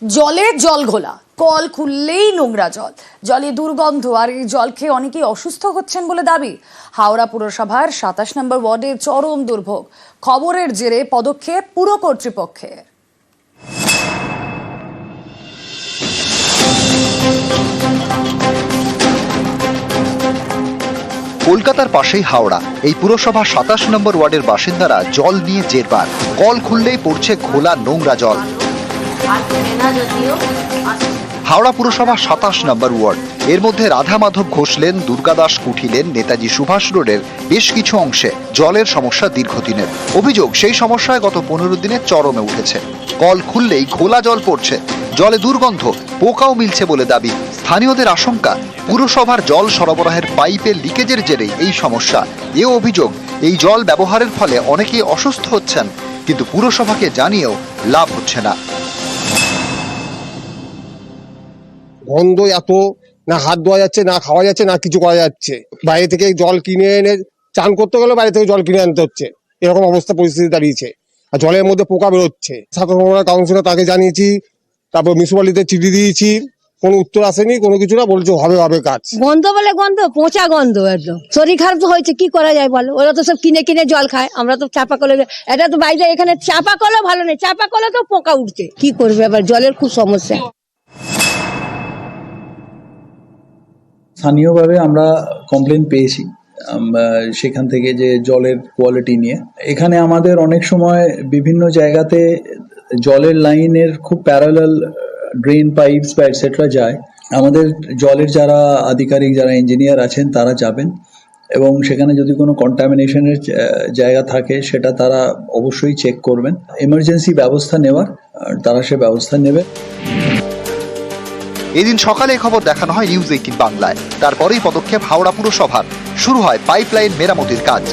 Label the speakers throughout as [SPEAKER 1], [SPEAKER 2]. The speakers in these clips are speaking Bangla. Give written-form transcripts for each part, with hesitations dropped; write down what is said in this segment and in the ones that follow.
[SPEAKER 1] জলে জল ঘোলা, কল খুললেই নোংরা জল, জলে দুর্গন্ধ, আর এই জল খেয়ে অনেকেই অসুস্থ হচ্ছেন বলে দাবি। হাওড়া পুরসভার 27 নম্বর ওয়ার্ডে চরম দুর্ভোগ। খবরের জেরে পদক্ষেপ পুর কর্তৃপক্ষের।
[SPEAKER 2] কলকাতার পাশেই হাওড়া, এই পুরসভা 27 নম্বর ওয়ার্ডের বাসিন্দারা জল নিয়ে জেরবার। কল খুললেই পড়ছে ঘোলা নোংরা জল। হাওড়া পুরসভা 27 নম্বর ওয়ার্ড, এর মধ্যে রাধা মাধব ঘোষ লেন, দুর্গাদাস কুঠি লেন, নেতাজি সুভাষ রোডের বেশ কিছু অংশে জলের সমস্যা দীর্ঘদিনের। অভিযোগ, সেই সমস্যায় গত 15 দিনে চরমে উঠেছে। কল খুললেই ঘোলা জল পড়ছে, জলে দুর্গন্ধ, পোকাও মিলছে বলে দাবি। স্থানীয়দের আশঙ্কা, পুরসভার জল সরবরাহের পাইপের লিকেজের জেরেই এই সমস্যা। এ অভিযোগ, এই জল ব্যবহারের ফলে অনেকেই অসুস্থ হচ্ছেন, কিন্তু পুরসভাকে জানিয়েও লাভ হচ্ছে না।
[SPEAKER 3] গন্ধ এত, না হাত ধোয়া যাচ্ছে, না খাওয়া যাচ্ছে, না কিছু করা যাচ্ছে। বাইরে থেকে জল কিনে এনে চান করতে গেলে বাইরে থেকে জল কিনে আনতে হচ্ছে, এরকম অবস্থা পরিস্থিতি দাঁড়িয়েছে। আর জলের মধ্যে পোকা বেরোচ্ছে। সাধারণ কাউন্সিলর তাকে জানিয়েছি, তারপর মিউনিসিপালিটিতে চিঠি দিয়েছি, কোনো উত্তর আসেনি, কোনো কিছু না, বলছে হবে কাজ।
[SPEAKER 4] গন্ধ বলে গন্ধ, পচা গন্ধ, একদম শরীর খারাপ তো হয়েছে, কি করা যায় বলো? ওরা তো সব কিনে কিনে জল খায়, আমরা তো চাপা কলে, এটা তো বাইরে, এখানে চাপা কলে ভালো নেই, চাপা কলে তো পোকা উঠছে, কি করবে? আবার জলের খুব সমস্যা।
[SPEAKER 5] স্থানীয়ভাবে আমরা কমপ্লেন পেয়েছি সেখান থেকে, যে জলের কোয়ালিটি নিয়ে। এখানে আমাদের অনেক সময় বিভিন্ন জায়গাতে জলের লাইনের খুব প্যারালাল ড্রেন পাইপস বা এটসেট্রা যায়। আমাদের জলের যারা আধিকারিক, যারা ইঞ্জিনিয়ার আছেন, তারা যাবেন এবং সেখানে যদি কোনো কন্টামিনেশনের জায়গা থাকে সেটা তারা অবশ্যই চেক করবেন। এমার্জেন্সি ব্যবস্থা নেওয়ার তারা সে ব্যবস্থা নেবে।
[SPEAKER 2] এদিন সকালে খবর দেখানো হয় নিউজ 18 বাংলায়। তারপরেই পদক্ষেপ হাওড়া পুরসভার, শুরু হয় পাইপলাইন মেরামতির কাজ।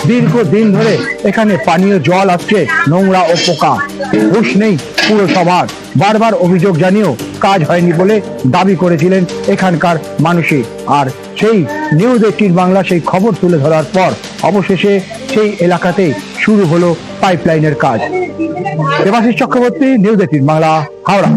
[SPEAKER 6] দীর্ঘদিন ধরে এখানে পানীয় জল আসছে নোংরা ও পোকা। হুঁশ নেই পুরসভার, বারবার অভিযোগ জানিয়েও কাজ হয়নি বলে দাবি করেছিলেন এখানকার মানুষই। আর সেই নিউজ 18 বাংলা সেই খবর তুলে ধরার পর অবশেষে সেই এলাকাতেই শুরু হলো পাইপলাইনের কাজ। দেবাশিস চক্রবর্তী, নিউজ 18 বাংলা, হাওড়া।